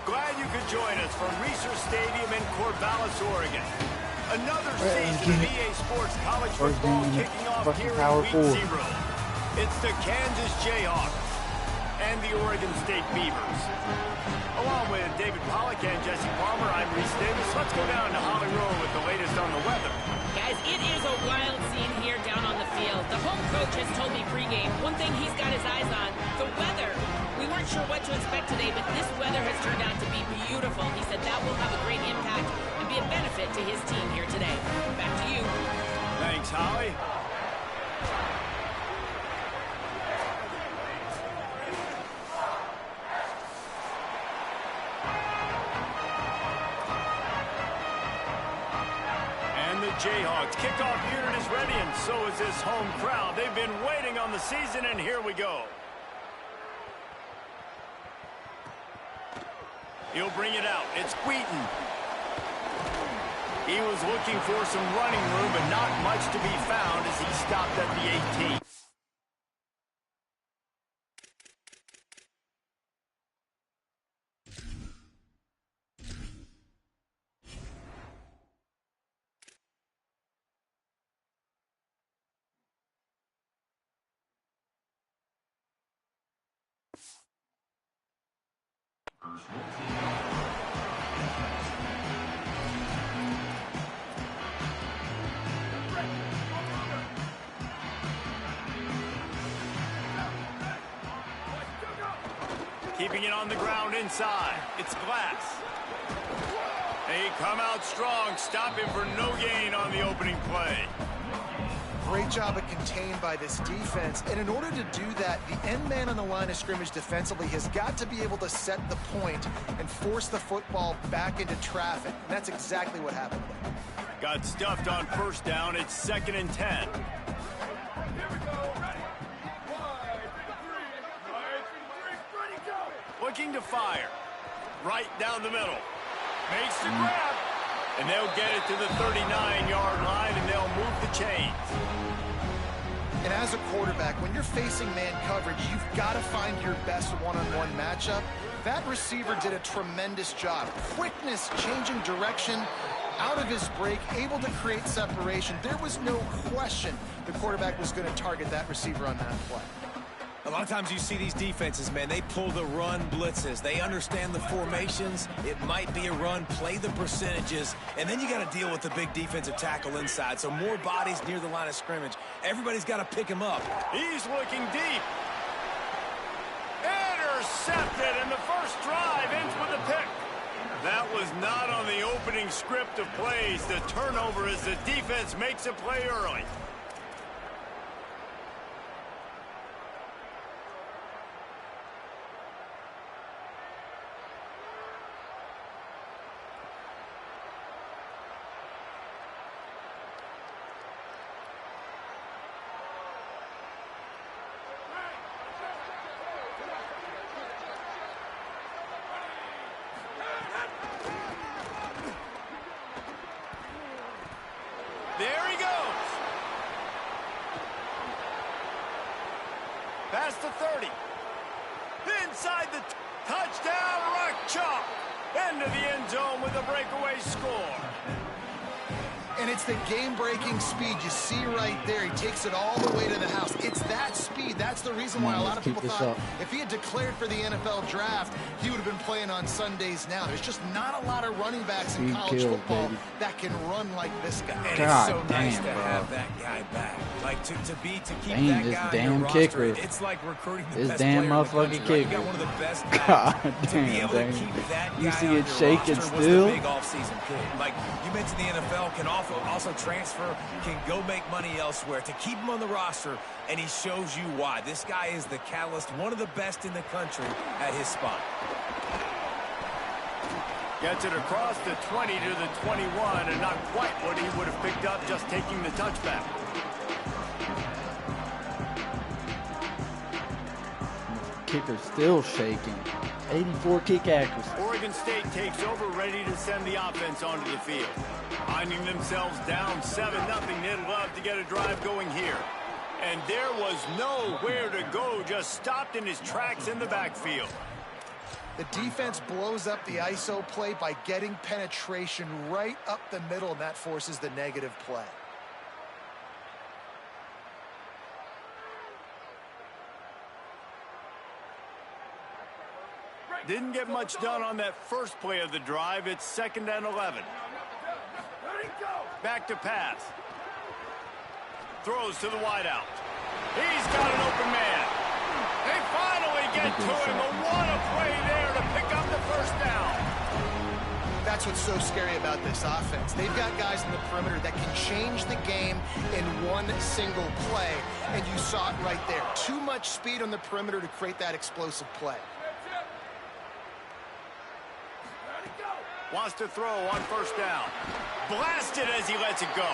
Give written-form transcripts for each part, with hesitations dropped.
Glad you could join us from Research Stadium in Corvallis, Oregon. Another season of EA Sports college football kicking off here in Week 0. It's the Kansas Jayhawks and the Oregon State Beavers. Along with David Pollack and Jesse Palmer, I'm Reese Davis. Let's go down to Holly Rowe with the latest on the weather. Guys, it is a wild scene here down on the field. The home coach has told me pregame, one thing he's got his eyes on, the weather. We weren't sure what to expect today, but this weather has turned out to be beautiful. He said that will have a great impact and be a benefit to his team here today. Back to you. Thanks, Holly. And the Jayhawks kickoff unit is ready, and so is this home crowd. They've been waiting on the season, and here we go. He'll bring it out. It's Wheaton. He was looking for some running room, but not much to be found as he stopped at the 18. Keeping it on the ground inside. It's Glass. They come out strong, stopping for no gain on the opening play. Great job of contained by this defense. And in order to do that, the end man on the line of scrimmage defensively has got to be able to set the point and force the football back into traffic. And that's exactly what happened. Got stuffed on first down. It's 2nd and 10. Looking to fire. Right down the middle. Makes the grab. And they'll get it to the 39-yard line, and they'll move the chains. And as a quarterback, when you're facing man coverage, you've got to find your best one-on-one matchup. That receiver did a tremendous job. Quickness, changing direction, out of his break, able to create separation. There was no question the quarterback was going to target that receiver on that play. A lot of times you see these defenses, man, they pull the run blitzes. They understand the formations. It might be a run, play the percentages, and then you got to deal with the big defensive tackle inside. So more bodies near the line of scrimmage. Everybody's got to pick him up. He's looking deep. Intercepted, and the first drive ends with a pick. That was not on the opening script of plays. The turnover as the defense makes a play early. There he goes. Past the 30. Inside the touchdown, rock chalk. Into the end zone with a breakaway score. And it's the game-breaking speed you see right there. He takes it all the way to the house. It's that speed. That's the reason why a lot of people thought if he had declared for the NFL draft, he would have been playing on Sundays now. There's just not a lot of running backs in college football that can run like this guy. And it's so nice to have that guy back. Like to keep that guy on your roster. It's like recruiting the best player in the country. Right? You got one of the best guys. To be able to keep that guy you see it roster shaking was still. the big offseason pick. Like you mentioned, the NFL can also transfer, can go make money elsewhere. To keep him on the roster, and he shows you why. This guy is the catalyst, one of the best in the country at his spot. Gets it across the 20 to the 21, and not quite what he would have picked up just taking the touchback. Kicker's still shaking. 84 kick accuracy. Oregon State takes over, ready to send the offense onto the field. Finding themselves down 7-0, they'd love to get a drive going here. And there was nowhere to go, just stopped in his tracks in the backfield. The defense blows up the ISO play by getting penetration right up the middle, and that forces the negative play. Didn't get much done on that first play of the drive. It's 2nd and 11. Back to pass. Throws to the wideout. He's got an open man. They finally get to him, and what a play there to pick up the first down. That's what's so scary about this offense. They've got guys in the perimeter that can change the game in one single play, and you saw it right there. Too much speed on the perimeter to create that explosive play. Wants to throw on first down. Blasted as he lets it go.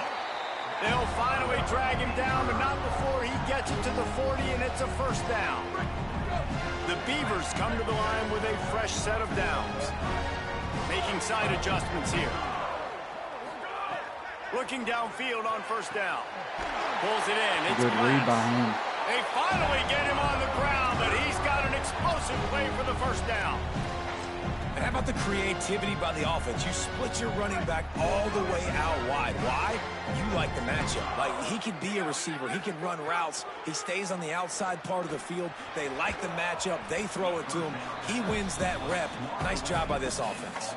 They'll finally drag him down, but not before he gets it to the 40, and it's a first down. The Beavers come to the line with a fresh set of downs. Making side adjustments here. Looking downfield on first down. Pulls it in. It's good read by him. They finally get him on the ground, but he's got an explosive play for the first down. And how about the creativity by the offense? You split your running back all the way out wide. Why? You like the matchup. Like, he can be a receiver. He can run routes. He stays on the outside part of the field. They like the matchup. They throw it to him. He wins that rep. Nice job by this offense.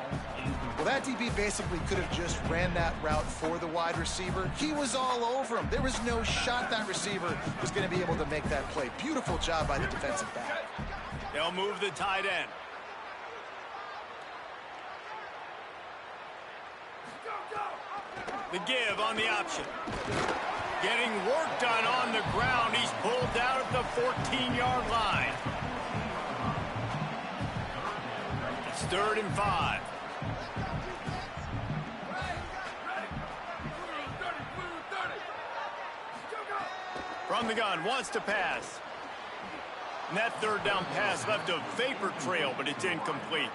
Well, that DB basically could have just ran that route for the wide receiver. He was all over him. There was no shot that receiver was going to be able to make that play. Beautiful job by the defensive back. They'll move the tight end. The give on the option. Getting work done on the ground. He's pulled down at the 14-yard line. It's 3rd and 5. From the gun, wants to pass. And that 3rd down pass left a vapor trail, but it's incomplete.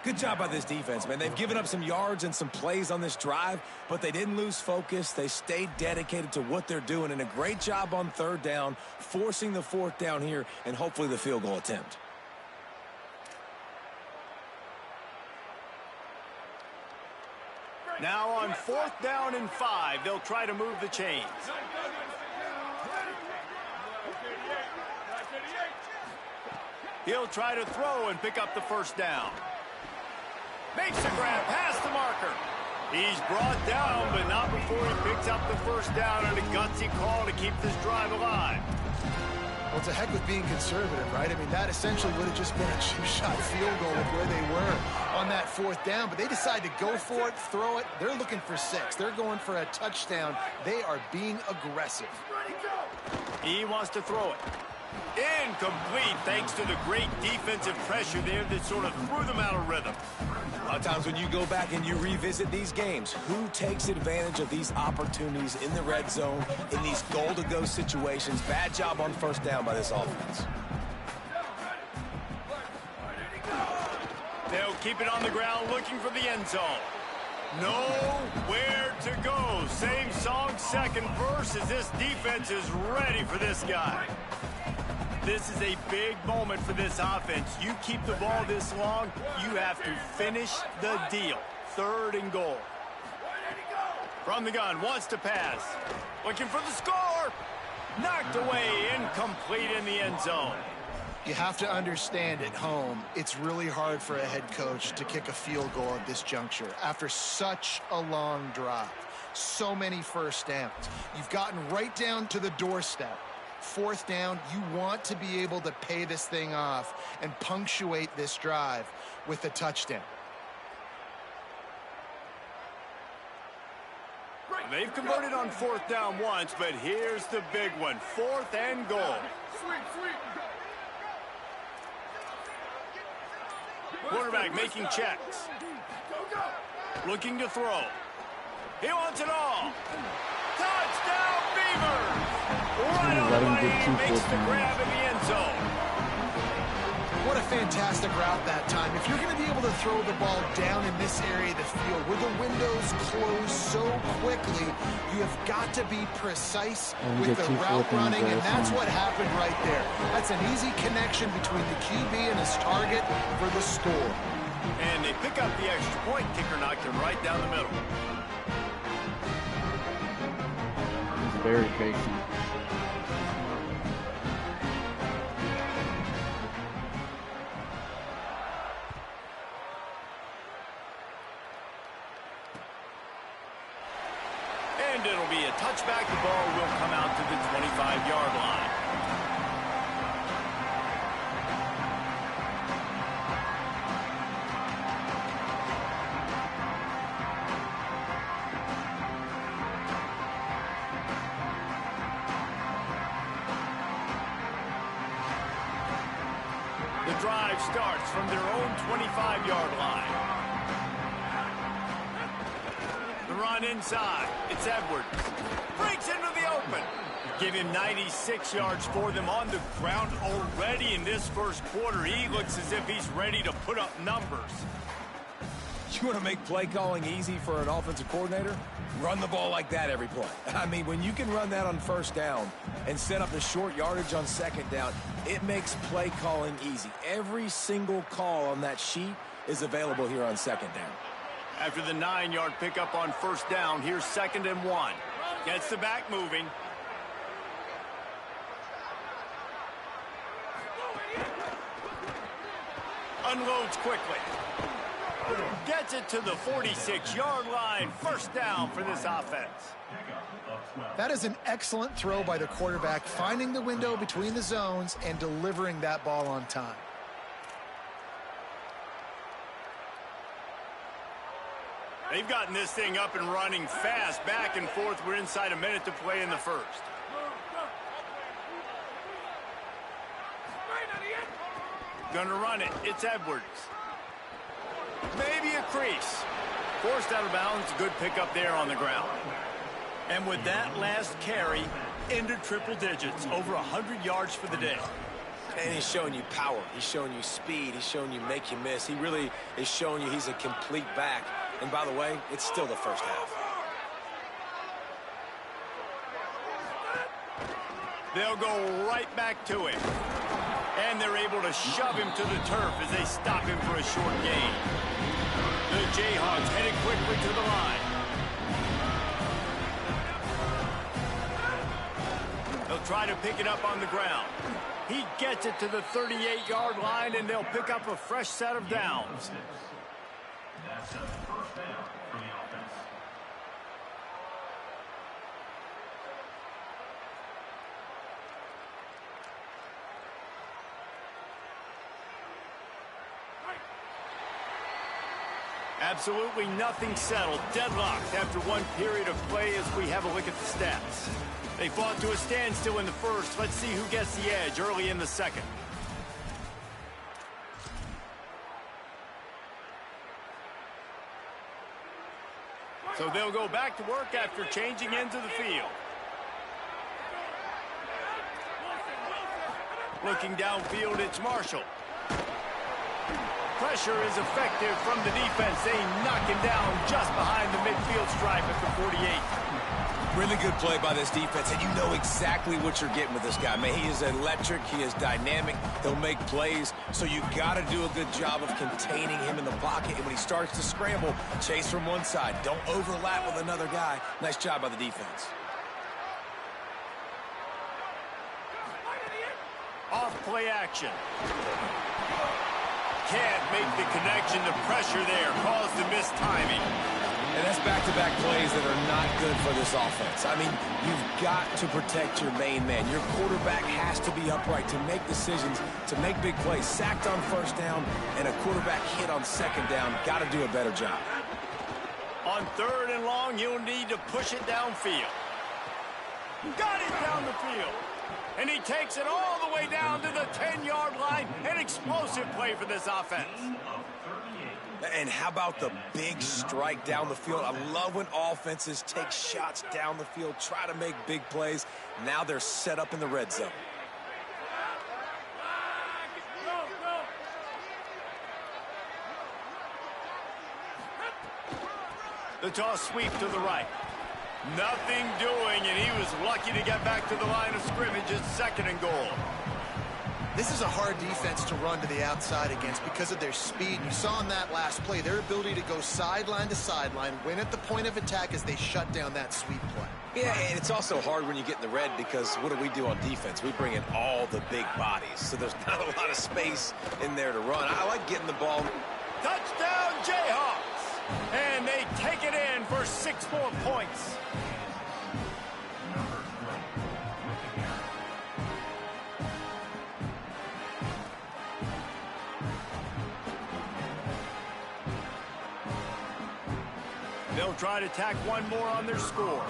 Good job by this defense, man. They've given up some yards and some plays on this drive, but they didn't lose focus. They stayed dedicated to what they're doing, and a great job on 3rd down, forcing the 4th down here, and hopefully the field goal attempt. Now on 4th down and 5, they'll try to move the chains. He'll try to throw and pick up the first down. Makes a grab past the marker. He's brought down, but not before he picks up the first down on a gutsy call to keep this drive alive. Well, it's a heck with being conservative, right? I mean, that essentially would have just been a cheap-shot field goal with where they were on that 4th down. But they decide to go for it, throw it. They're looking for 6. They're going for a touchdown. They are being aggressive. He wants to throw it. Incomplete, thanks to the great defensive pressure there that sort of threw them out of rhythm. A lot of times when you go back and you revisit these games, who takes advantage of these opportunities in the red zone, in these goal-to-go situations? Bad job on 1st down by this offense. They'll keep it on the ground looking for the end zone. Nowhere to go. Same song, second verse, as this defense is ready for this guy. This is a big moment for this offense. You keep the ball this long, you have to finish the deal. 3rd and goal. From the gun, wants to pass. Looking for the score. Knocked away, incomplete in the end zone. You have to understand at home, it's really hard for a head coach to kick a field goal at this juncture after such a long drive. So many first downs. You've gotten right down to the doorstep. 4th down, you want to be able to pay this thing off and punctuate this drive with a touchdown. They've converted on 4th down once, but here's the big one. 4th and goal. Quarterback making checks. Looking to throw. He wants it all. Touchdown, Beavers! Right on the money, makes the grab in the end zone. What a fantastic route that time. If you're going to be able to throw the ball down in this area of the field where the windows close so quickly, you have got to be precise with the route running, and that's what happened right there. That's an easy connection between the QB and his target for the score. And they pick up the extra point. Kicker knocked him right down the middle. He's very patient. And it'll be a touchback. The ball will come out to the 25-yard line. The drive starts from their own 25-yard line. The run inside. It's Edwards. Breaks into the open. Give him 96 yards for them on the ground already in this first quarter. He looks as if he's ready to put up numbers. You want to make play calling easy for an offensive coordinator? Run the ball like that every play. I mean, when you can run that on first down and set up the short yardage on second down, it makes play calling easy. Every single call on that sheet is available here on second down. After the 9-yard pickup on first down, here's 2nd and 1. Gets the back moving. Unloads quickly. Gets it to the 46-yard line. First down for this offense. That is an excellent throw by the quarterback, finding the window between the zones and delivering that ball on time. They've gotten this thing up and running fast, back and forth. We're inside a minute to play in the first. Gonna run it. It's Edwards. Maybe a crease. Forced out of bounds. Good pickup there on the ground. And with that last carry, into triple digits. Over 100 yards for the day. And he's showing you power. He's showing you speed. He's showing you make you miss. He really is showing you he's a complete back. And by the way, it's still the first half. They'll go right back to him. And they're able to shove him to the turf as they stop him for a short gain. The Jayhawks headed quickly to the line. They'll try to pick it up on the ground. He gets it to the 38-yard line, and they'll pick up a fresh set of downs. That's a first down for the offense. Absolutely nothing settled. Deadlocked after one period of play as we have a look at the stats. They fought to a standstill in the first. Let's see who gets the edge early in the second. So they'll go back to work after changing into the field. Looking downfield, it's Marshall. Pressure is effective from the defense. They knock him down just behind the midfield stripe at the 48. Really good play by this defense, and you know exactly what you're getting with this guy. Man, he is electric. He is dynamic. He'll make plays, so you got to do a good job of containing him in the pocket. And when he starts to scramble, chase from one side. Don't overlap with another guy. Nice job by the defense. Off play action. Can't make the connection. The pressure there caused the missed timing. And that's back-to-back plays that are not good for this offense. I mean, you've got to protect your main man. Your quarterback has to be upright to make decisions, to make big plays. Sacked on first down and a quarterback hit on second down. Got to do a better job. On 3rd and long, you'll need to push it downfield. Got it down the field. And he takes it all the way down to the 10-yard line. An explosive play for this offense. And how about the big strike down the field? I love when offenses take shots down the field, try to make big plays. Now they're set up in the red zone. The toss sweep to the right. Nothing doing, and he was lucky to get back to the line of scrimmage. It's 2nd and goal. This is a hard defense to run to the outside against because of their speed. You saw in that last play their ability to go sideline to sideline, win at the point of attack as they shut down that sweep play. Yeah, and it's also hard when you get in the red because what do on defense? We bring in all the big bodies, so there's not a lot of space in there to run. I like getting the ball. Touchdown, Jayhawks! And they take it in for 6 more points. They'll try to tack one more on their score.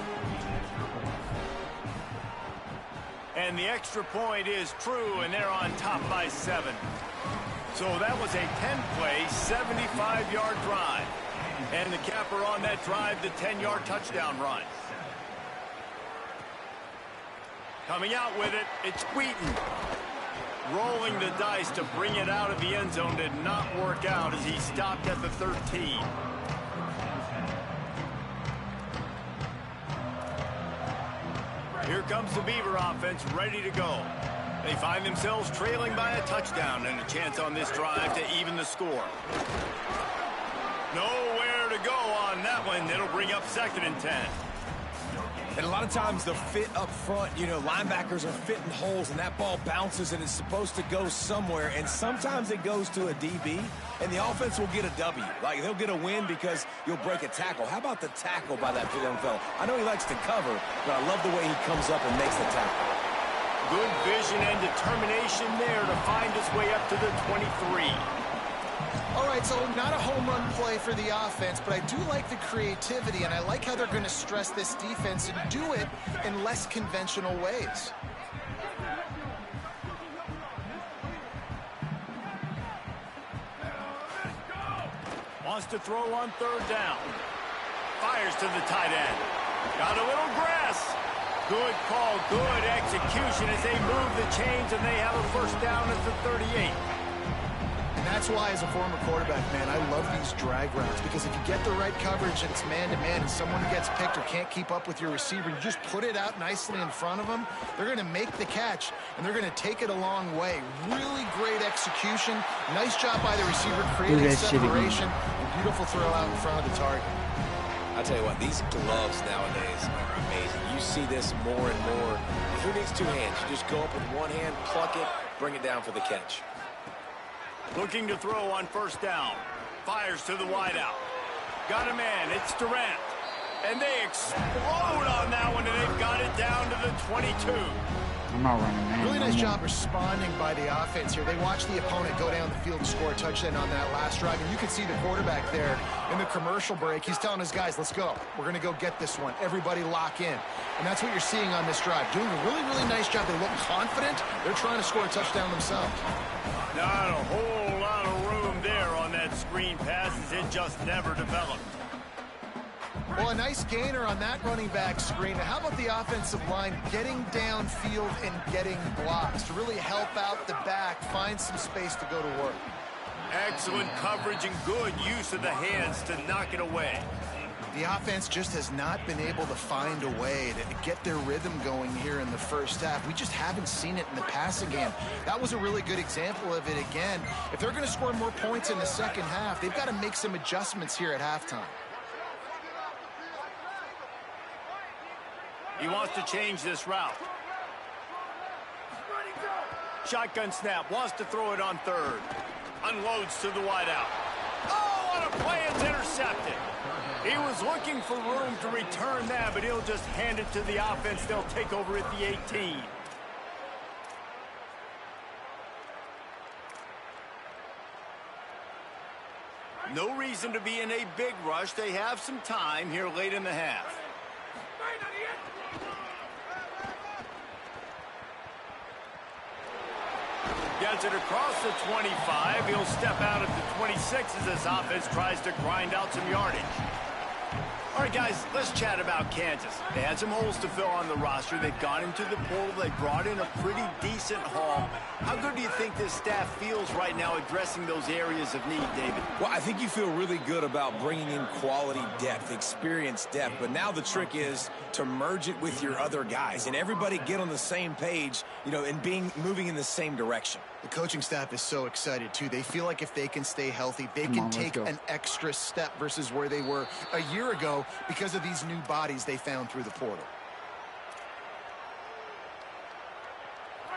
And the extra point is true, and they're on top by 7. So that was a 10-play, 75-yard drive. And the capper on that drive, the 10-yard touchdown run. Coming out with it, it's Wheaton. Rolling the dice to bring it out of the end zone did not work out as he stopped at the 13. Here comes the Beaver offense ready to go. They find themselves trailing by a touchdown and a chance on this drive to even the score. Nowhere to go on that one. It'll bring up 2nd and 10. And a lot of times the fit up front, you know, linebackers are fitting holes and that ball bounces and it's supposed to go somewhere. And sometimes it goes to a DB and the offense will get a W. Like they'll get a win because you'll break a tackle. How about the tackle by that young fella? I know he likes to cover, but I love the way he comes up and makes the tackle. Good vision and determination there to find his way up to the 23. All right, so not a home run play for the offense, but I do like the creativity, and I like how they're going to stress this defense and do it in less conventional ways. Wants to throw on 3rd down. Fires to the tight end. Got a little grass. Good call, good execution as they move the chains, and they have a 1st down at the 38. And that's why, as a former quarterback, man, I love these drag routes, because if you get the right coverage and it's man-to-man and someone gets picked or can't keep up with your receiver, you just put it out nicely in front of them, they're going to make the catch, and they're going to take it a long way. Really great execution. Nice job by the receiver creating separation. And beautiful throw out in front of the target. I tell you what, these gloves nowadays are amazing. You see this more and more. Who needs 2 hands? You just go up with 1 hand, pluck it, bring it down for the catch. Looking to throw on 1st down. Fires to the wideout. Got a man. It's Durant. And they explode on that one, and they've got it down to the 22. I'm not running, man. Really nice job responding by the offense here. They watched the opponent go down the field and score a touchdown on that last drive. And you can see the quarterback there in the commercial break. He's telling his guys, let's go. We're going to go get this one. Everybody lock in. And that's what you're seeing on this drive. Doing a really, really nice job. They look confident. They're trying to score a touchdown themselves. Not a whole lot of room there on that screen pass as it just never developed. Well, a nice gainer on that running back screen. Now, how about the offensive line getting downfield and getting blocks to really help out the back, find some space to go to work? Excellent coverage and good use of the hands to knock it away. The offense just has not been able to find a way to get their rhythm going here in the 1st half. We just haven't seen it in the passing game. That was a really good example of it again. If they're going to score more points in the 2nd half, they've got to make some adjustments here at halftime. He wants to change this route. Shotgun snap. Wants to throw it on 3rd. Unloads to the wideout. Oh, what a play. It's intercepted. He was looking for room to return that, but he'll just hand it to the offense. They'll take over at the 18. No reason to be in a big rush. They have some time here late in the half. Gets it across the 25. He'll step out at the 26 as this offense tries to grind out some yardage. All right, guys, let's chat about Kansas. They had some holes to fill on the roster. They've gone into the portal. They brought in a pretty decent haul. How good do you think this staff feels right now addressing those areas of need, David? Well, I think you feel really good about bringing in quality depth, experience depth. But now the trick is to merge it with your other guys and everybody get on the same page, you know, and moving in the same direction. The coaching staff is so excited, too. They feel like if they can stay healthy, they can take an extra step versus where they were a year ago because of these new bodies they found through the portal.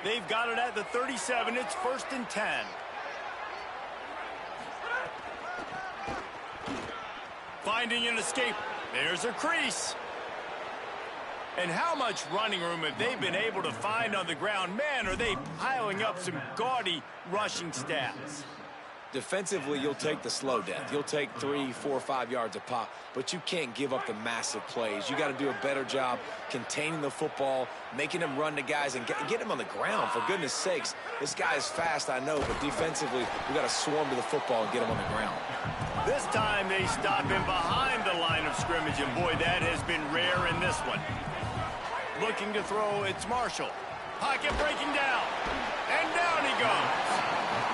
They've got it at the 37. It's 1st and 10. Finding an escape. There's a crease. And how much running room have they been able to find on the ground? Man, are they piling up some gaudy rushing stats. Defensively, you'll take the slow death. You'll take 3, 4, 5 yards a pop, but you can't give up the massive plays. You got to do a better job containing the football, making them run to guys, and get them on the ground, for goodness sakes. This guy is fast, I know, but defensively, we got to swarm to the football and get him on the ground. This time they stop him behind the line of scrimmage, and boy, that has been rare in this one. Looking to throw, it's Marshall. Pocket breaking down, and down he goes.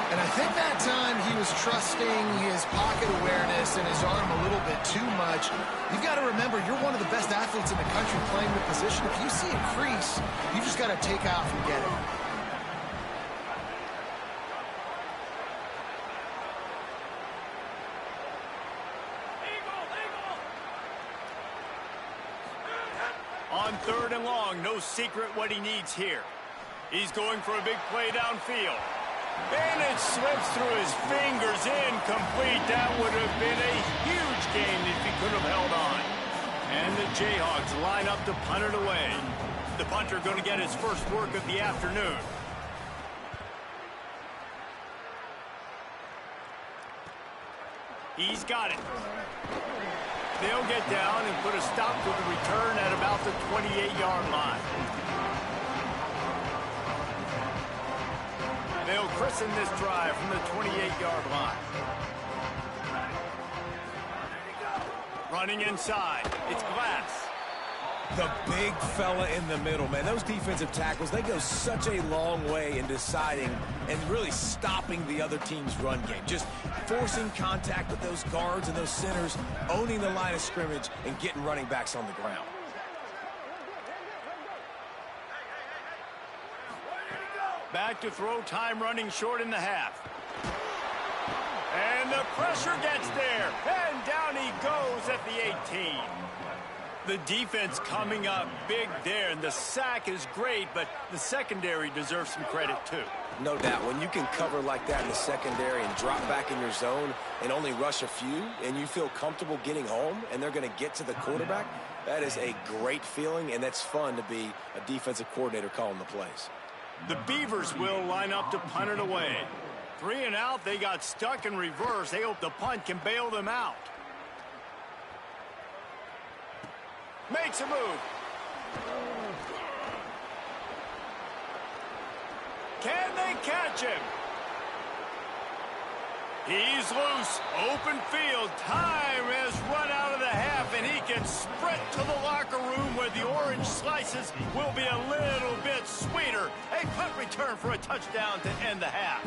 And I think that time he was trusting his pocket awareness and his arm a little bit too much. You've got to remember, you're one of the best athletes in the country playing the position. If you see a crease, you just got to take off and get it. On 3rd and long, no secret what he needs here. He's going for a big play downfield. And it slips through his fingers, incomplete. That would have been a huge gain if he could have held on. And the Jayhawks line up to punt it away. The punter going to get his first work of the afternoon. He's got it. They'll get down and put a stop to the return at about the 28-yard line. They'll christen this drive from the 28-yard line. Running inside, it's Glass. The big fella in the middle, man. Those defensive tackles, they go such a long way in deciding and really stopping the other team's run game. Just forcing contact with those guards and those centers, owning the line of scrimmage, and getting running backs on the ground. Back to throw, time running short in the half. And the pressure gets there. And down he goes at the 18. The defense coming up big there, and the sack is great, but the secondary deserves some credit too. No doubt. When you can cover like that in the secondary and drop back in your zone and only rush a few, and you feel comfortable getting home, and they're going to get to the quarterback, that is a great feeling, and that's fun to be a defensive coordinator calling the plays. The Beavers will line up to punt it away. 3 and out, they got stuck in reverse. They hope the punt can bail them out. Makes a move. Can they catch him? He's loose. Open field. Time has run out of the half, and he can sprint to the locker room where the orange slices will be a little bit sweeter. A punt return for a touchdown to end the half.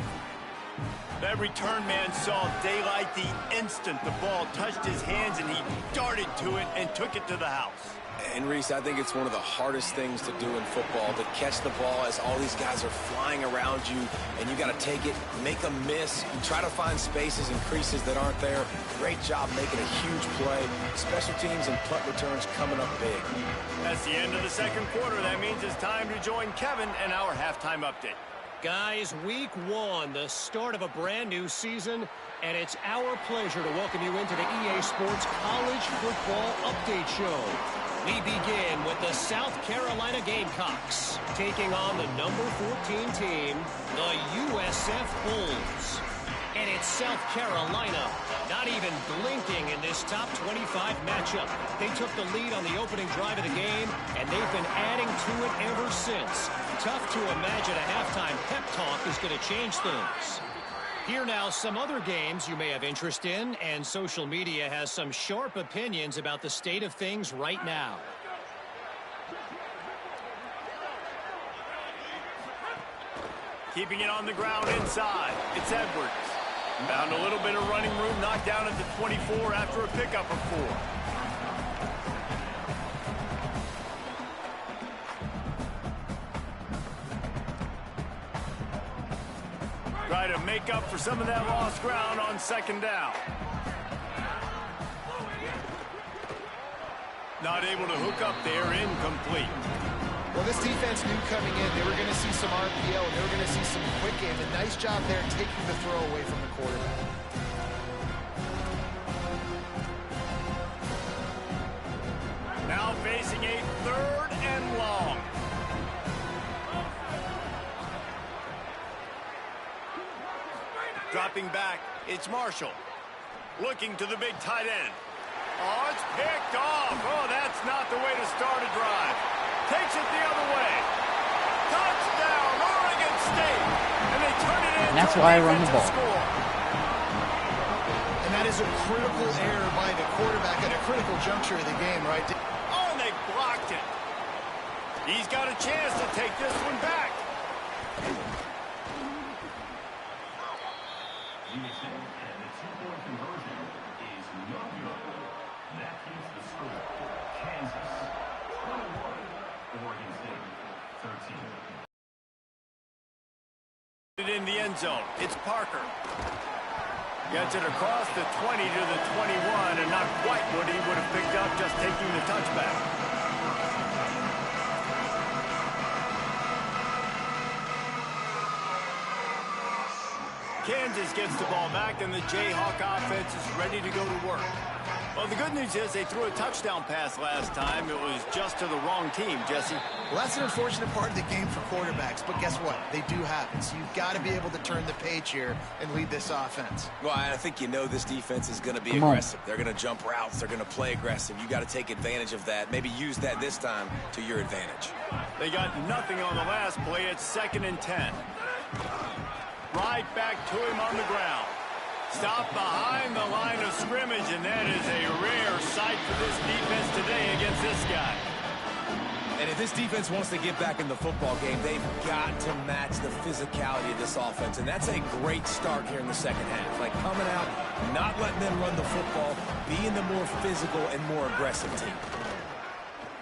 That return man saw daylight the instant the ball touched his hands, and he darted to it and took it to the house. And, Reese, I think it's one of the hardest things to do in football, to catch the ball as all these guys are flying around you, and you got to take it, make a miss, and try to find spaces and creases that aren't there. Great job making a huge play. Special teams and punt returns coming up big. That's the end of the second quarter. That means it's time to join Kevin and our halftime update. Guys, week 1, the start of a brand new season, and it's our pleasure to welcome you into the EA Sports College Football Update Show. We begin with the South Carolina Gamecocks taking on the number 14 team, the USF Bulls. And it's South Carolina not even blinking in this top 25 matchup. They took the lead on the opening drive of the game, and they've been adding to it ever since. Tough to imagine a halftime pep talk is going to change things. Here now, some other games you may have interest in, and social media has some sharp opinions about the state of things right now. Keeping it on the ground inside. It's Edwards. Found a little bit of running room, knocked down at the 24 after a pickup of 4. Try to make up for some of that lost ground on 2nd down. Not able to hook up there, incomplete. Well, this defense knew coming in they were going to see some RPO, and they were going to see some quick game. A nice job there taking the throw away from the quarterback. Now facing a 3rd and long. Dropping back, it's Marshall. Looking to the big tight end. Oh, it's picked off. Oh, that's not the way to start a drive. Takes it the other way. Touchdown, Oregon State. And they turn it in. And that's why I run the ball. Score. And that is a critical error by the quarterback at a critical juncture of the game, right? Oh, and they blocked it. He's got a chance to take this one back. And the 2-point conversion is no good. That keeps the score. Kansas 21, Oregon State 13. In the end zone, it's Parker. Gets it across the 20 to the 21, and not quite what he would have picked up just taking the touchback. Kansas gets the ball back, and the Jayhawk offense is ready to go to work. Well, the good news is they threw a touchdown pass last time. It was just to the wrong team, Jesse. Well, that's an unfortunate part of the game for quarterbacks, but guess what? They do happen. So you've got to be able to turn the page here and lead this offense. Well, I think you know this defense is going to be aggressive. They're going to jump routes. They're going to play aggressive. You got to take advantage of that. Maybe use that this time to your advantage. They got nothing on the last play. It's 2nd and 10. Right back to him on the ground. Stop behind the line of scrimmage, and that is a rare sight for this defense today against this guy. And if this defense wants to get back in the football game, they've got to match the physicality of this offense, and that's a great start here in the 2nd half. Like coming out, not letting them run the football, being the more physical and more aggressive team.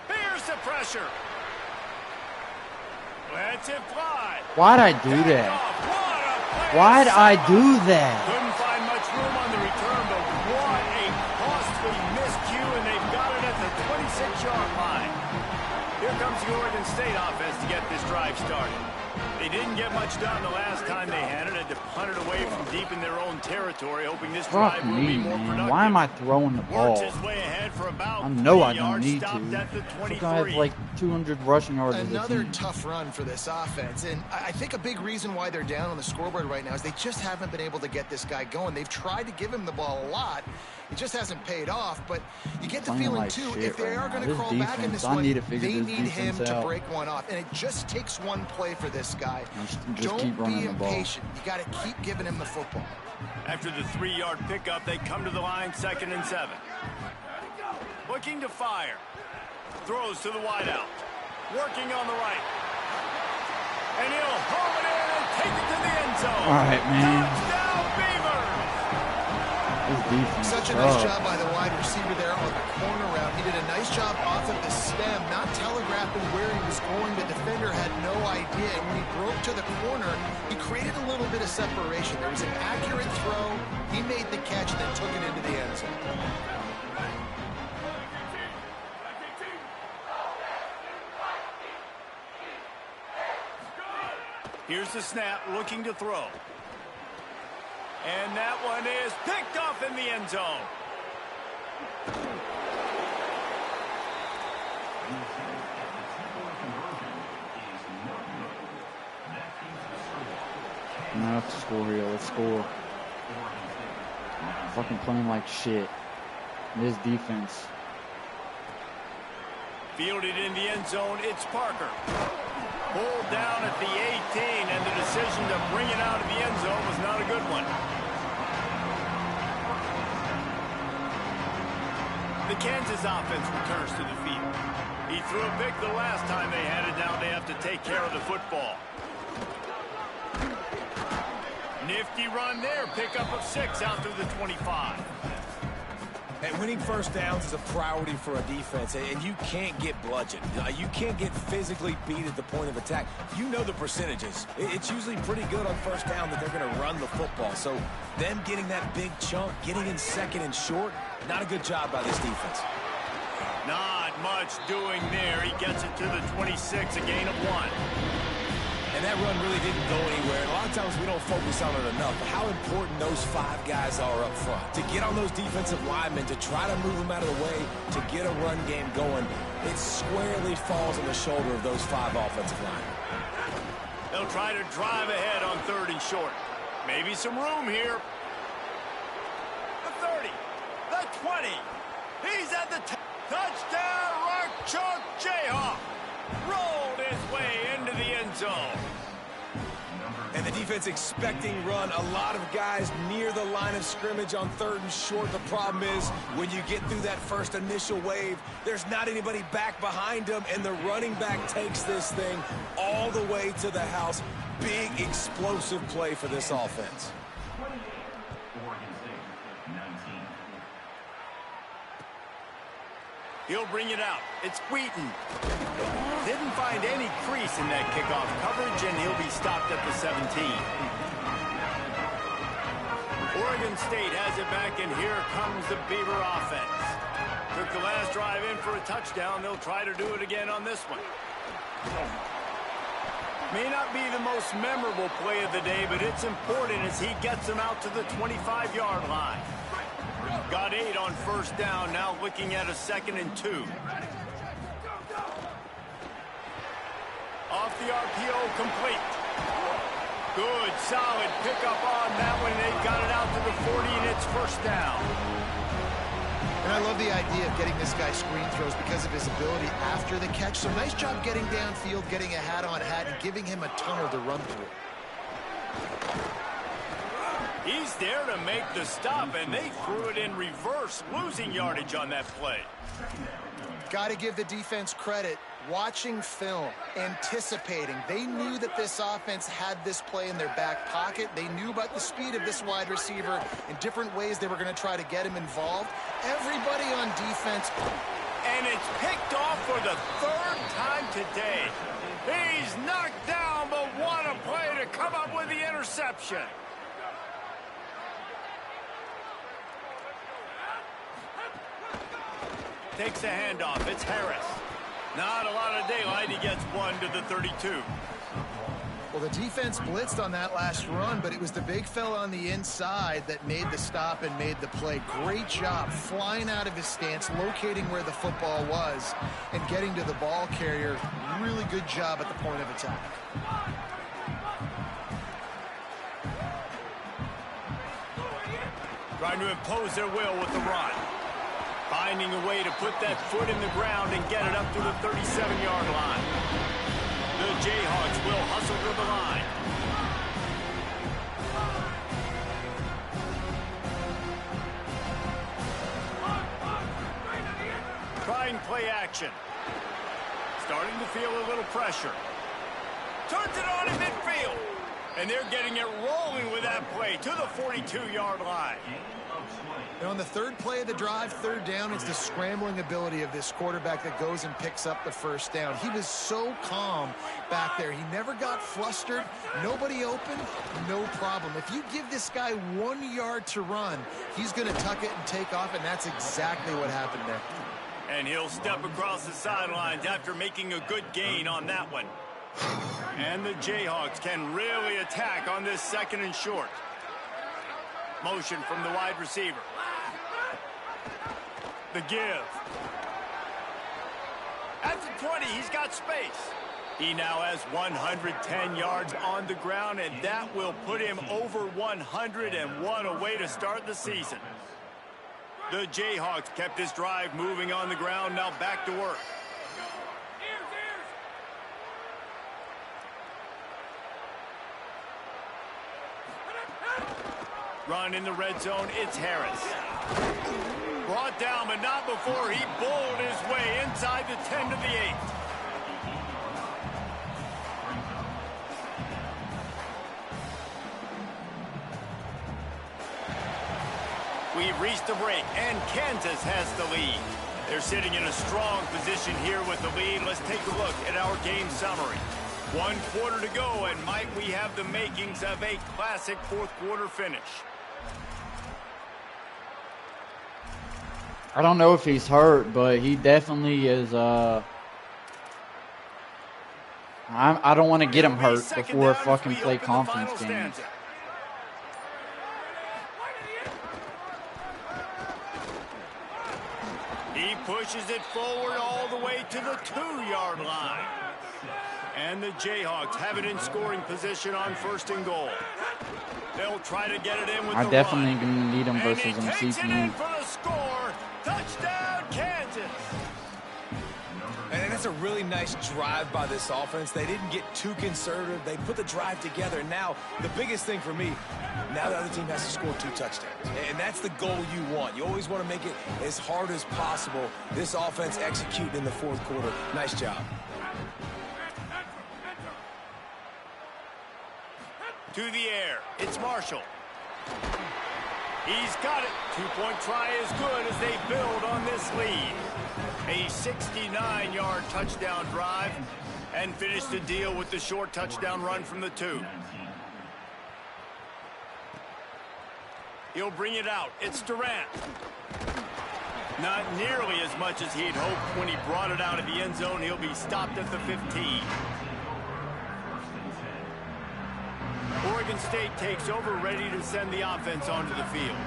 Here's the pressure. Lets it fly. Why'd I do that? Why'd I do that? Couldn't find much room on the return, but what a costly miscue, and they've got it at the 26-yard line. Here comes the Oregon State offense to get this drive started. They didn't get much done the last time they had it to punt it away from deep in their own territory, hoping this drive will be more productive. Why am I throwing the ball? Works his way ahead for about I know I don't yards, need stopped to. at the 23. I have like 200 rushing yards. Another tough run for this offense, and I think a big reason why they're down on the scoreboard right now is they just haven't been able to get this guy going. They've tried to give him the ball a lot. It just hasn't paid off, but you get the feeling, too, if they are going to crawl back in this one, they need him to break one off. And it just takes one play for this guy. Just keep running the ball. Don't be impatient. You got to keep giving him the football. After the 3-yard pickup, they come to the line, 2nd and 7. Looking to fire. Throws to the wideout. Working on the right. And he'll home it in and take it to the end zone. All right, man. Touchdown, Beavers! Such a nice job by the wide receiver there on the corner route. He did a nice job off of the stem, not telegraphing where he was going. The defender had no idea. And when he broke to the corner, he created a little bit of separation. There was an accurate throw. He made the catch and then took it into the end zone. Here's the snap, looking to throw. And that one is picked off in the end zone. I'm gonna have to score here. Let's score. Fucking playing like shit. This defense. Fielded in the end zone, it's Parker. Pulled down at the 18, and the decision to bring it out of the end zone was not a good one. The Kansas offense returns to the field. He threw a pick the last time they had it. Now they have to take care of the football. Nifty run there. Pickup of 6 out through the 25. And winning first downs is a priority for a defense, and you can't get bludgeoned. You can't get physically beat at the point of attack. You know the percentages. It's usually pretty good on first down that they're going to run the football. So them getting that big chunk, getting in second and short, not a good job by this defense. Not much doing there. He gets it to the 26, a gain of 1. And that run really didn't go anywhere. And a lot of times we don't focus on it enough. But how important those 5 guys are up front. To get on those defensive linemen, to try to move them out of the way, to get a run game going, it squarely falls on the shoulder of those 5 offensive linemen. They'll try to drive ahead on 3rd and short. Maybe some room here. The 30, the 20. He's at the touchdown, Rock Chalk Jayhawk. Rolled his way into the end zone. And the defense expecting run. A lot of guys near the line of scrimmage on 3rd and short. The problem is when you get through that first initial wave, there's not anybody back behind them, and the running back takes this thing all the way to the house. Big explosive play for this offense. 28, Oregon State, 19. He'll bring it out. It's Wheaton. Didn't find any crease in that kickoff coverage, and he'll be stopped at the 17. Oregon State has it back, and here comes the Beaver offense. Took the last drive in for a touchdown. They'll try to do it again on this one. May not be the most memorable play of the day, but it's important as he gets them out to the 25-yard line. Got 8 on first down, now looking at a 2nd and 2. Off the RPO, complete. Good, solid pickup on that one. They've got it out to the 40, and it's first down. And I love the idea of getting this guy screen throws because of his ability after the catch. So nice job getting downfield, getting a hat-on-hat, and giving him a tunnel to run through. He's there to make the stop, and they threw it in reverse, losing yardage on that play. Got to give the defense credit. Watching film, anticipating. They knew that this offense had this play in their back pocket. They knew about the speed of this wide receiver in different ways they were going to try to get him involved. Everybody on defense. And it's picked off for the 3rd time today. He's knocked down, but what a play to come up with the interception. Takes a handoff. It's Harris. Not a lot of daylight. He gets 1 to the 32. Well, the defense blitzed on that last run, but it was the big fella on the inside that made the stop and made the play. Great job flying out of his stance, locating where the football was, and getting to the ball carrier. Really good job at the point of attack. Trying to impose their will with the run. Finding a way to put that foot in the ground and get it up to the 37-yard line. The Jayhawks will hustle to the line. Trying play action. Starting to feel a little pressure. Turns it on in midfield. And they're getting it rolling with that play to the 42-yard line. And on the 3rd play of the drive, 3rd down, it's the scrambling ability of this quarterback that goes and picks up the first down. He was so calm back there. He never got flustered. Nobody open, no problem. If you give this guy 1 yard to run, he's going to tuck it and take off, and that's exactly what happened there. And he'll step across the sidelines after making a good gain on that one. And the Jayhawks can really attack on this 2nd and short. Motion from the wide receiver. The give. At the 20, he's got space. He now has 110 yards on the ground, and that will put him over 101 away to start the season. The Jayhawks kept this drive moving on the ground, now back to work. Run in the red zone, it's Harris. Brought down, but not before he bowled his way inside the 10 to the 8. We've reached the break, and Kansas has the lead. They're sitting in a strong position here with the lead. Let's take a look at our game summary. 1 quarter to go, and might we have the makings of a classic fourth quarter finish. I don't know if he's hurt, but he definitely is. I don't want to get him hurt before a fucking play conference game. He pushes it forward all the way to the 2-yard line. And the Jayhawks have it in scoring position on 1st and goal. They'll try to get it in with the run. I definitely gonna need him versus him. And he takes it in for the score. Touchdown, Kansas. And that's a really nice drive by this offense. They didn't get too conservative. They put the drive together. Now, the biggest thing for me, now the other team has to score 2 touchdowns. And that's the goal you want. You always want to make it as hard as possible. This offense executing in the fourth quarter. Nice job. To the air, it's Marshall. He's got it. 2-point try is good as they build on this lead. A 69-yard touchdown drive, and finish the deal with the short touchdown run from the 2. He'll bring it out. It's Durant. Not nearly as much as he'd hoped when he brought it out of the end zone. He'll be stopped at the 15. Oregon State takes over, ready to send the offense onto the field.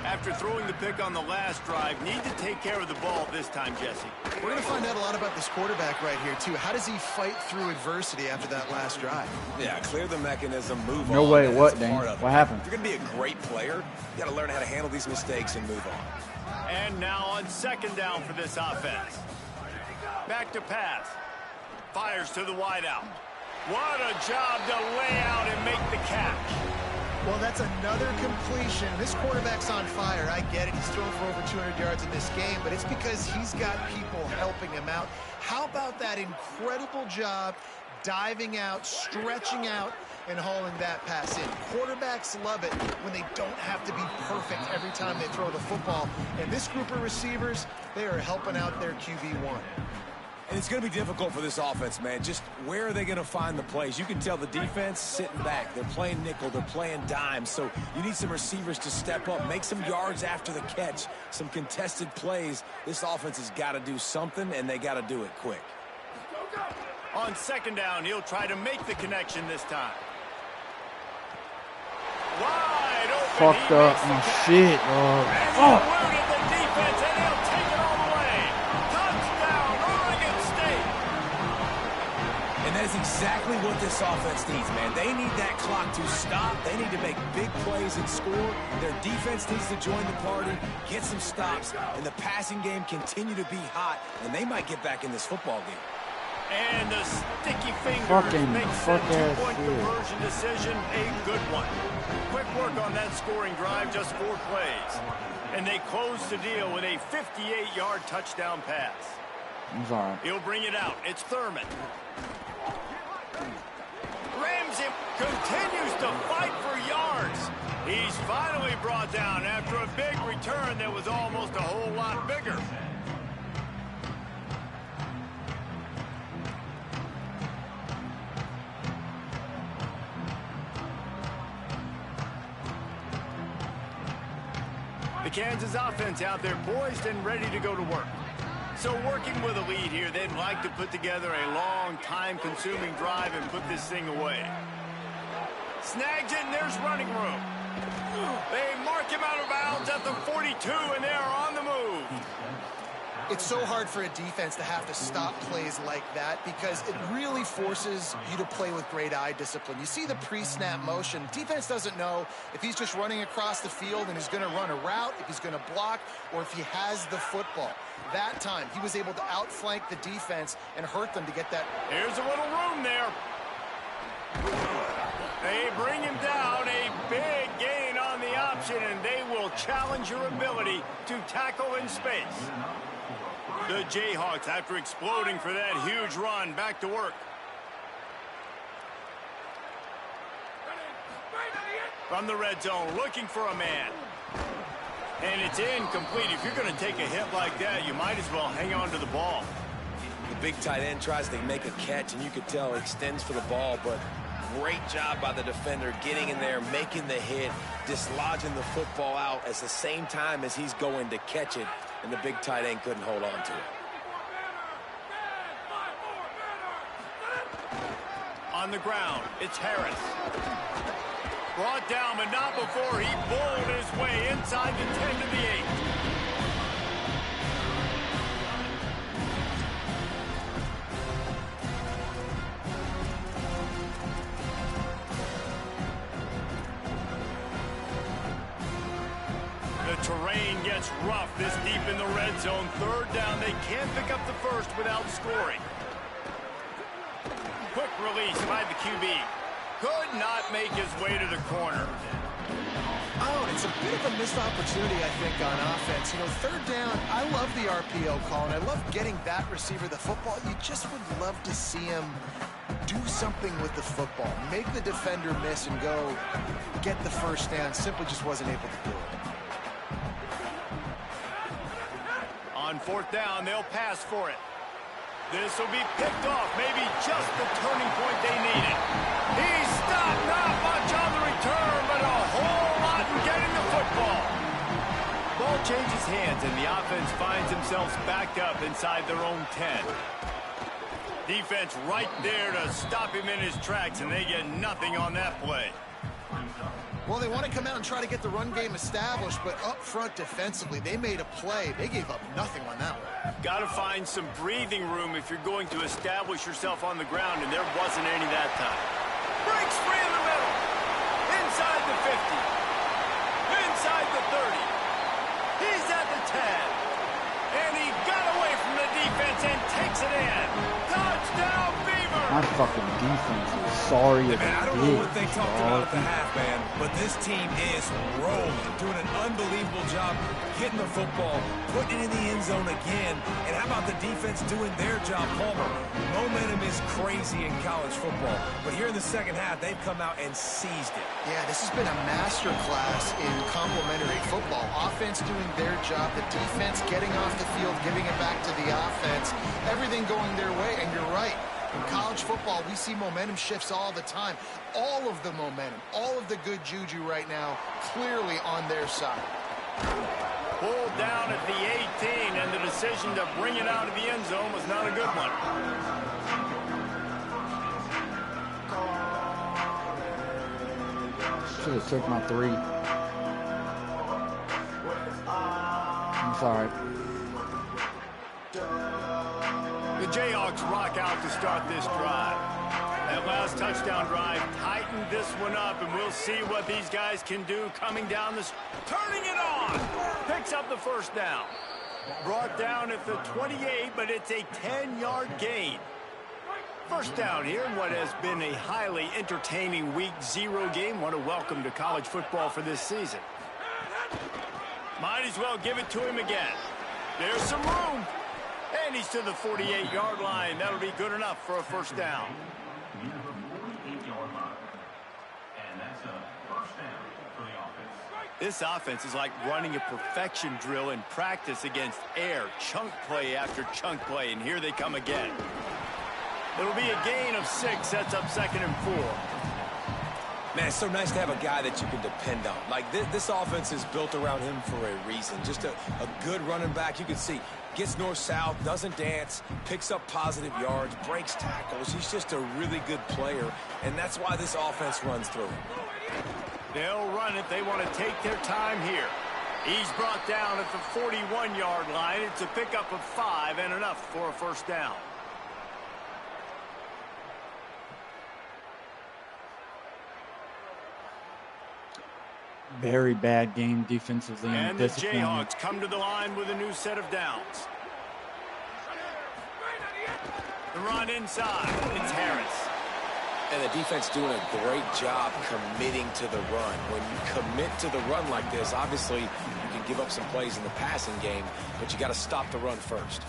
After throwing the pick on the last drive, need to take care of the ball this time, Jesse. We're going to find out a lot about this quarterback right here, too. How does he fight through adversity after that last drive? Yeah, clear the mechanism, move on. No way, what, Dane? What happened? If you're going to be a great player, you got to learn how to handle these mistakes and move on. And now on 2nd down for this offense. Back to pass. Fires to the wideout. What a job to lay out and make the catch. Well, that's another completion. This quarterback's on fire. I get it. He's thrown for over 200 yards in this game, but it's because he's got people helping him out. How about that incredible job diving out, stretching out, and hauling that pass in? Quarterbacks love it when they don't have to be perfect every time they throw the football. And this group of receivers, they are helping out their QB1. And it's going to be difficult for this offense, man. Just where are they going to find the plays? You can tell the defense sitting back. They're playing nickel. They're playing dime. So you need some receivers to step up, make some yards after the catch, some contested plays. This offense has got to do something, and they got to do it quick. On 2nd down, he'll try to make the connection this time. Wide open. Fucked up. Oh, shit. Oh. The defense, and he'll take it all the way. Touchdown, Oregon State. And that is exactly what this offense needs, man. They need that clock to stop. They need to make big plays and score. Their defense needs to join the party, get some stops, and the passing game continue to be hot, and they might get back in this football game. And the sticky fingers makes that 2-point conversion decision a good one. Quick work on that scoring drive, just 4 plays. And they close the deal with a 58-yard touchdown pass. I'm sorry. He'll bring it out. It's Thurman. Ramsey continues to fight for yards. He's finally brought down after a big return that was almost a whole lot bigger. The Kansas offense out there poised and ready to go to work. So working with a lead here, they'd like to put together a long, time-consuming drive and put this thing away. Snags it, and there's running room. They mark him out of bounds at the 42, and they are on the move. It's so hard for a defense to have to stop plays like that because it really forces you to play with great eye discipline. You see the pre-snap motion. Defense doesn't know if he's just running across the field and he's going to run a route, if he's going to block, or if he has the football. That time, he was able to outflank the defense and hurt them to get that. Here's a little room there. They bring him down. A big gain on the option. challenge your ability to tackle in space. The Jayhawks, after exploding for that huge run, back to work. From the red zone, looking for a man. And it's incomplete. If you're going to take a hit like that, you might as well hang on to the ball. The big tight end tries to make a catch, and you could tell extends for the ball, but great job by the defender getting in there, making the hit, dislodging the football out at the same time as he's going to catch it, and the big tight end couldn't hold on to it. On the ground, it's Harris. Brought down, but not before he bowled his way inside the 10 to the 8. The terrain gets rough this deep in the red zone. Third down, they can't pick up the first without scoring. Quick release by the QB. Could not make his way to the corner. Oh, it's a bit of a missed opportunity, I think, on offense. You know, third down, I love the RPO call, and I love getting that receiver the football. You just would love to see him do something with the football. Make the defender miss and go get the first down. Simply just wasn't able to do it. On fourth down, they'll pass for it. This will be picked off, maybe just the turning point they needed. He stopped, not much on the return, but a whole lot in getting the football. Ball changes hands, and the offense finds themselves backed up inside their own 10. Defense right there to stop him in his tracks, and they get nothing on that play. Well, they want to come out and try to get the run game established, but up front defensively, they made a play. They gave up nothing on that one. Got to find some breathing room if you're going to establish yourself on the ground, and there wasn't any that time. Breaks free in the middle. Inside the 50. Inside the 30. He's at the 10. And he got away from the defense and takes it in. Touchdown, Beaver! My fucking defense is sorry as Man, I don't know what they talked about at the half, man, but this team is rolling, doing an unbelievable job getting the football, putting it in the end zone again, and how about the defense doing their job, Palmer? Momentum is crazy in college football, but here in the second half, they've come out and seized it. Yeah, this has been a master class in complementary football. Offense doing their job, the defense getting off the field, giving it back to the offense, everything going their way, and you're right. In college football, we see momentum shifts all the time. All of the momentum, all of the good juju right now, clearly on their side. Pulled down at the 18, and the decision to bring it out of the end zone was not a good one. Should have took my 3. I'm sorry. The Jayhawks rock out to start this drive. That last touchdown drive tightened this one up, and we'll see what these guys can do coming down this. Turning it on! Picks up the first down. Brought down at the 28, but it's a 10-yard gain. First down here in what has been a highly entertaining Week 0 game. What a welcome to college football for this season. Might as well give it to him again. There's some room. And he's to the 48-yard line. That'll be good enough for a first down. Near the 48-yard line. And that's a first down for the offense. This offense is like running a perfection drill in practice against air. Chunk play after chunk play, and here they come again. It'll be a gain of 6, sets up 2nd and 4. Man, it's so nice to have a guy that you can depend on. Like, this offense is built around him for a reason. Just a good running back. You can see, gets north-south, doesn't dance, picks up positive yards, breaks tackles. He's just a really good player, and that's why this offense runs through him. They'll run it. They want to take their time here. He's brought down at the 41-yard line. It's a pickup of 5 and enough for a first down. Very bad game defensively and the Jayhawks come to the line with a new set of downs. The run inside. It's Harris. And the defense doing a great job committing to the run. When you commit to the run like this, obviously you can give up some plays in the passing game, but you got to stop the run first.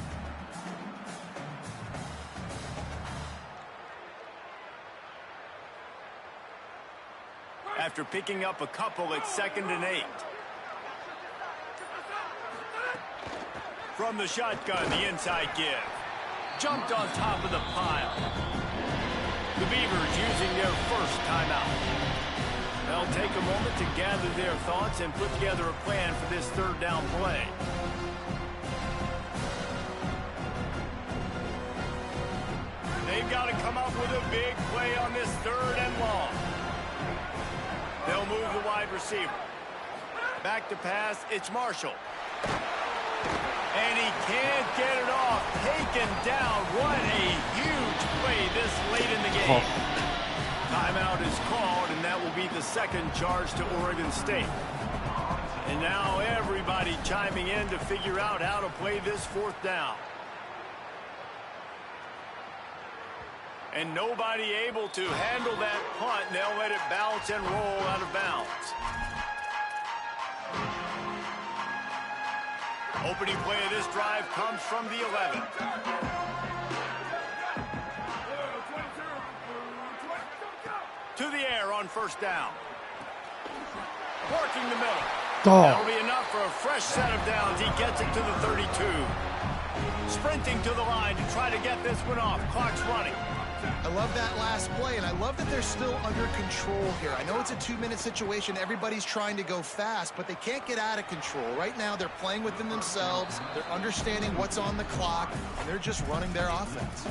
After picking up a couple, it's 2nd and 8. From the shotgun, the inside give. Jumped on top of the pile. The Beavers using their first timeout. They'll take a moment to gather their thoughts and put together a plan for this 3rd down play. They've got to come up with a big play on this 3rd and long. They'll move the wide receiver. Back to pass, it's Marshall. And he can't get it off. Taken down. What a huge play this late in the game. Timeout is called, and that will be the 2nd charge to Oregon State. And now everybody chiming in to figure out how to play this 4th down. And nobody able to handle that punt. They'll let it bounce and roll out of bounds. Opening play of this drive comes from the 11. To the air on 1st down. Working the middle. That'll be enough for a fresh set of downs. He gets it to the 32. Sprinting to the line to try to get this one off. Clock's running. I love that last play, and I love that they're still under control here. I know it's a 2-minute situation. Everybody's trying to go fast, but they can't get out of control. Right now, they're playing within themselves. They're understanding what's on the clock, and they're just running their offense.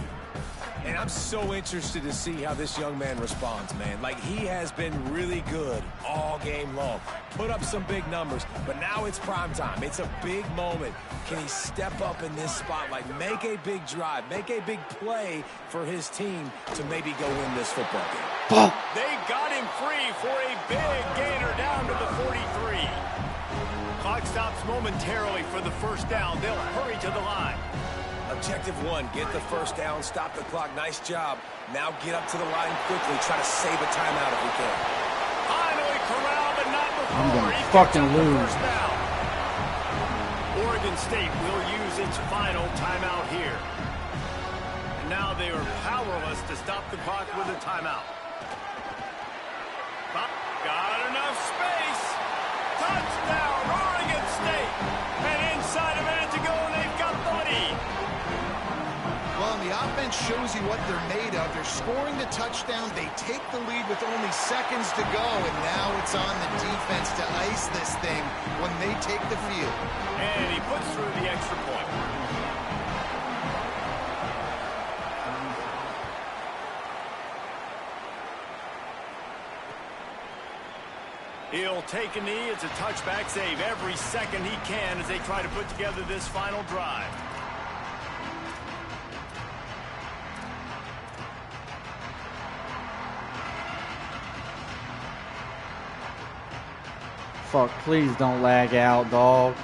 And I'm so interested to see how this young man responds, man. Like, he has been really good all game long. Put up some big numbers, but now it's prime time. It's a big moment. Can he step up in this spot, like make a big drive, make a big play for his team to maybe go win this football game? They got him free for a big gainer down to the 43. Clock stops momentarily for the 1st down. They'll hurry to the line. Objective 1, get the 1st down, stop the clock. Nice job. Now get up to the line quickly. Try to save a timeout if we can. Finally corralled, but not before. I'm gonna fucking lose. Oregon State will use its final timeout here. And now they are powerless to stop the clock with a timeout. Got enough space. Touchdown, Oregon State. And inside a minute to go, and they've got the lead. Well, and the offense shows you what they're made of. They're scoring the touchdown. They take the lead with only seconds to go, and now it's on the defense to ice this thing when they take the field. And he puts through the extra point. He'll take a knee. It's a touchback save every second he can as they try to put together this final drive. Fuck, please don't lag out, dog.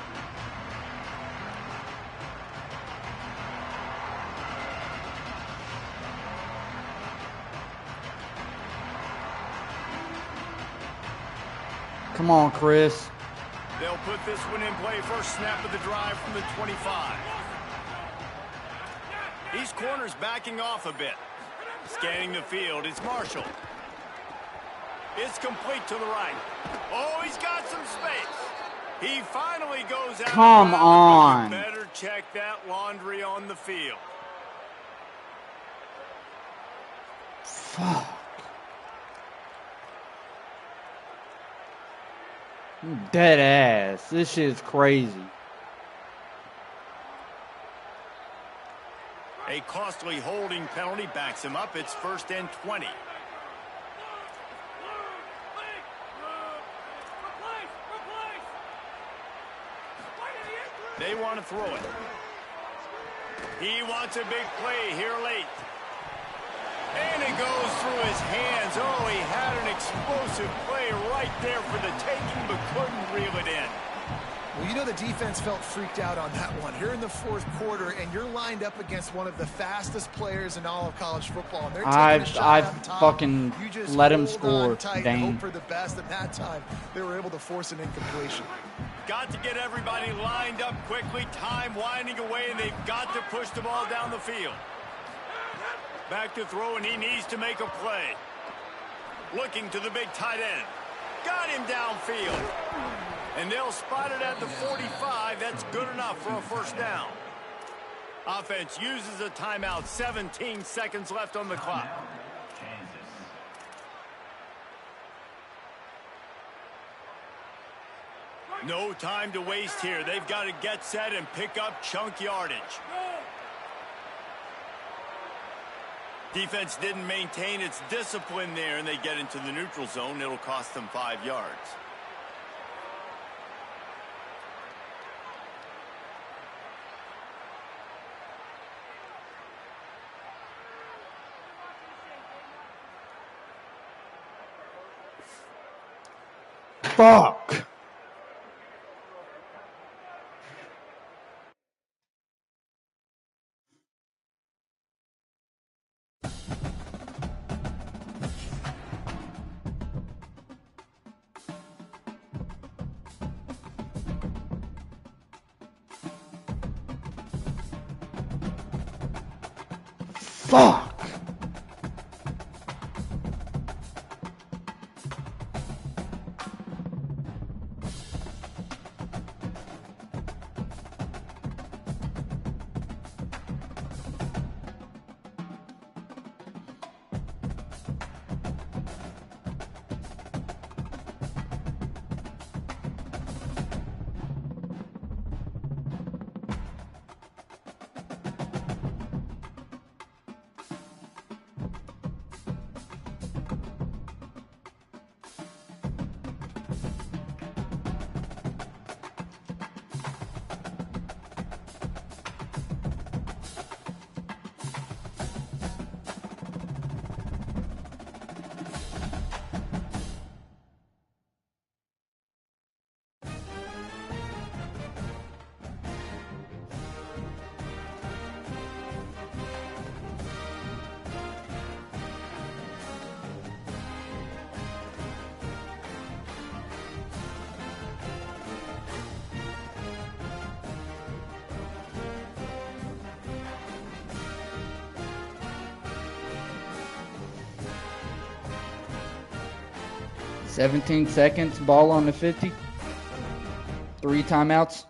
Come on, Chris. They'll put this one in play. First snap of the drive from the 25. These corners backing off a bit. Scanning the field, it's Marshall. It's complete to the right. Oh, he's got some space. He finally goes out. Come on. You better check that laundry on the field. Fuck. Dead ass. This shit's crazy. A costly holding penalty backs him up. It's 1st and 20. They want to throw it. He wants a big play here late. And it goes through his hands. Oh, he had an explosive play right there for the taking, but couldn't reel it in. Well, you know the defense felt freaked out on that one. You're in the fourth quarter, and you're lined up against one of the fastest players in all of college football. And they're taking a shot up top. Fucking you just let him hold score, on tight Dane. and hope for the best. And that time, they were able to force an incompletion. Got to get everybody lined up quickly. Time winding away, and they've got to push the ball down the field. Back to throw, and he needs to make a play. Looking to the big tight end. Got him downfield. And they'll spot it at the 45. That's good enough for a first down. Offense uses a timeout. 17 seconds left on the clock. No time to waste here. They've got to get set and pick up chunk yardage. Defense didn't maintain its discipline there, and they get into the neutral zone. It'll cost them 5 yards. Fuck. Fuck. "17 seconds, ball on the 50. 3 timeouts.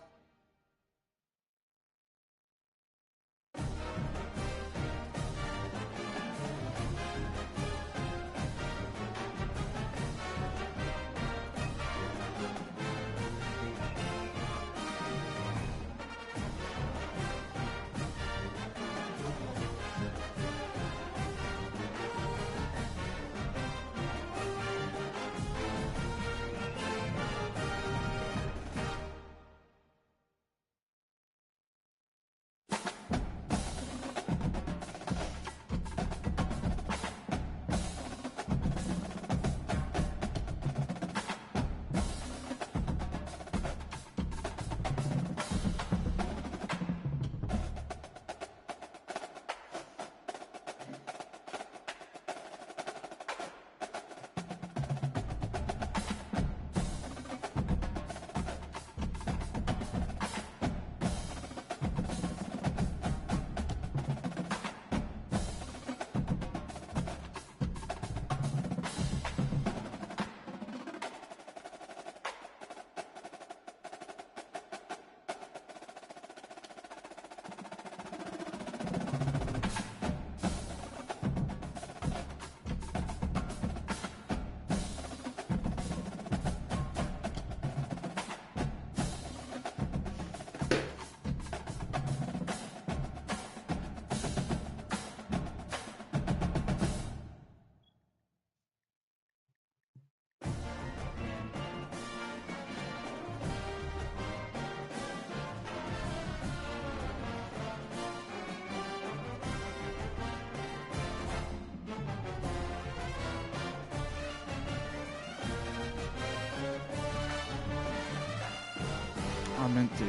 to.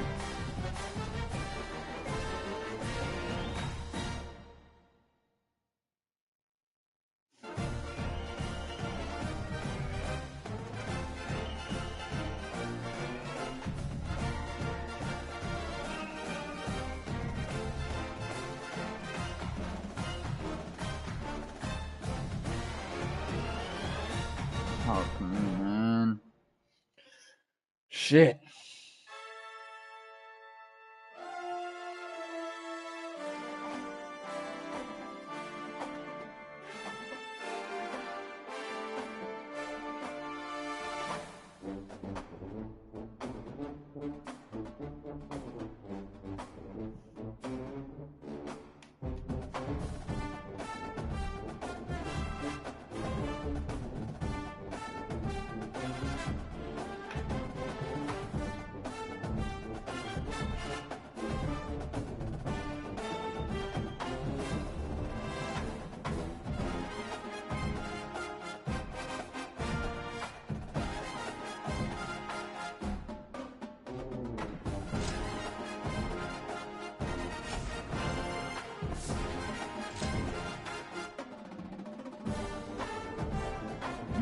Oh, man. Shit.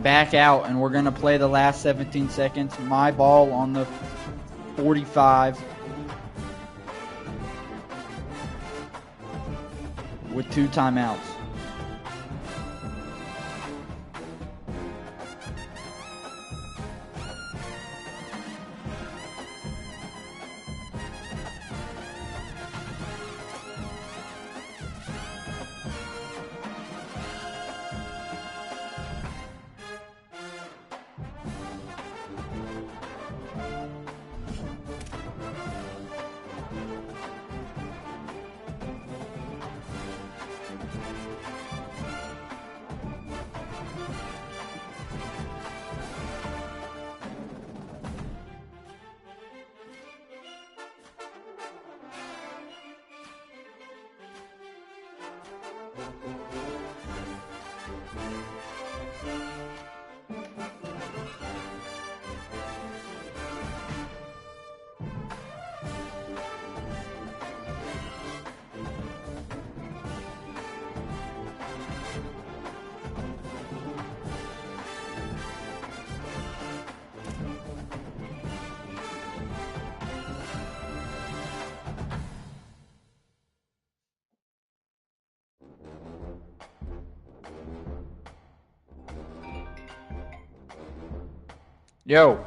Back out, and we're going to play the last 17 seconds. My ball on the 45 with 2 timeouts. Yo.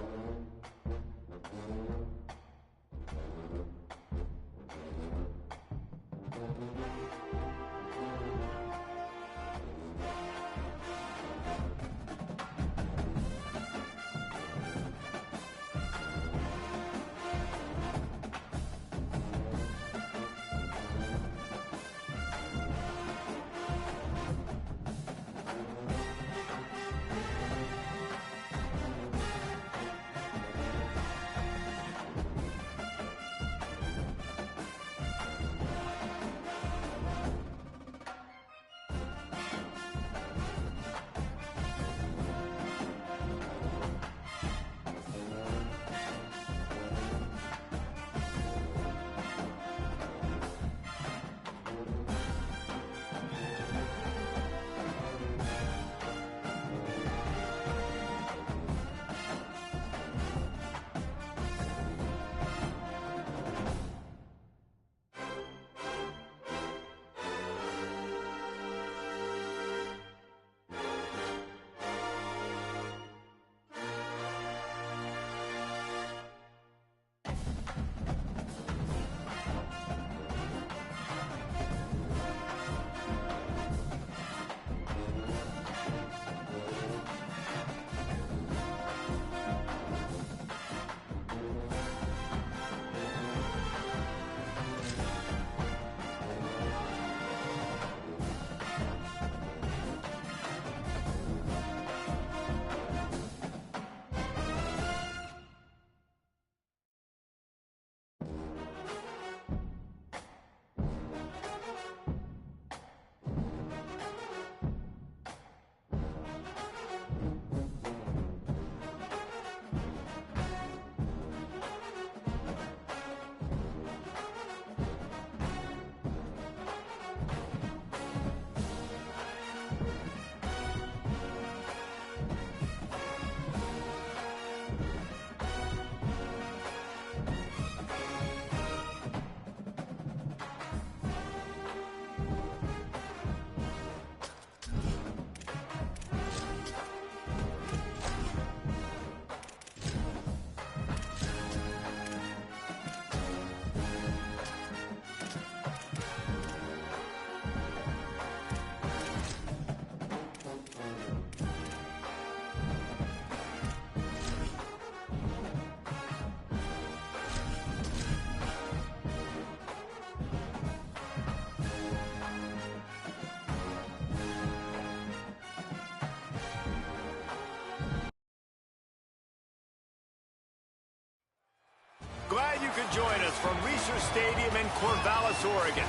join us from Research Stadium in Corvallis, Oregon.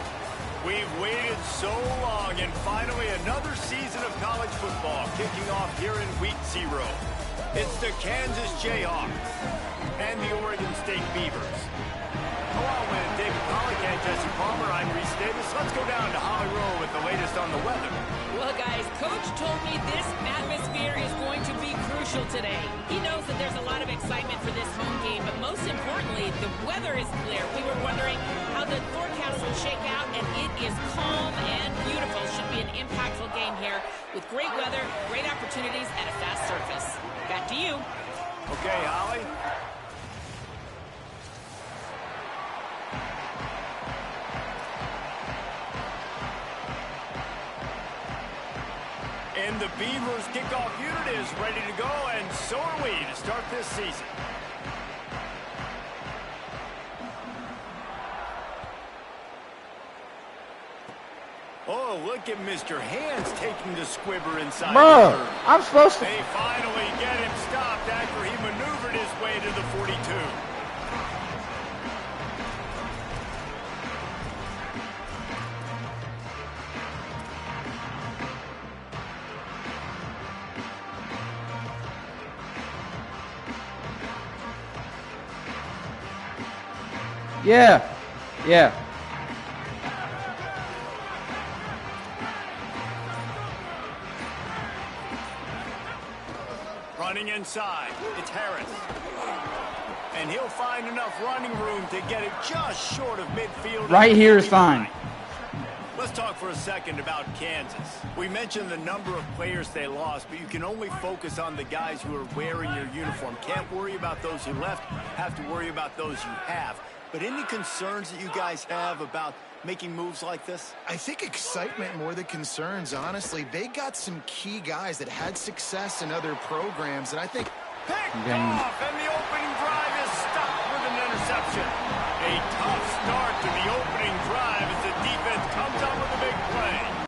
We've waited so long, and finally another season of college football kicking off here in Week 0. It's the Kansas Jayhawks and the Oregon State Beavers. Along with David Pollock and Jesse Palmer, I'm Reese Davis. Let's go down to Holly Rowe with the latest on the weather. Well, guys, Coach told me this atmosphere is going to be crucial today. He knows that there's a lot of excitement for this home game, but most importantly, the weather is clear. We were wondering how the forecast will shake out, and it is calm and beautiful. Should be an impactful game here with great weather, great opportunities, and a fast surface. Back to you. Okay, Holly. And the Beavers kickoff unit is ready to go, and so are we to start this season. Oh, look at Mr. Hands taking the squibber inside. Bro, I'm supposed to. They finally get him stopped after he maneuvered his way to the 42. Yeah. Running inside, it's Harris. And he'll find enough running room to get it just short of midfield. Right here is fine. Let's talk for a second about Kansas. We mentioned the number of players they lost, but you can only focus on the guys who are wearing your uniform. Can't worry about those who left, have to worry about those you have. But any concerns that you guys have about making moves like this? I think excitement more than concerns, honestly. They got some key guys that had success in other programs, and I think... Picked off, and the opening drive is stopped with an interception. A tough start to the opening drive as the defense comes up with a big play.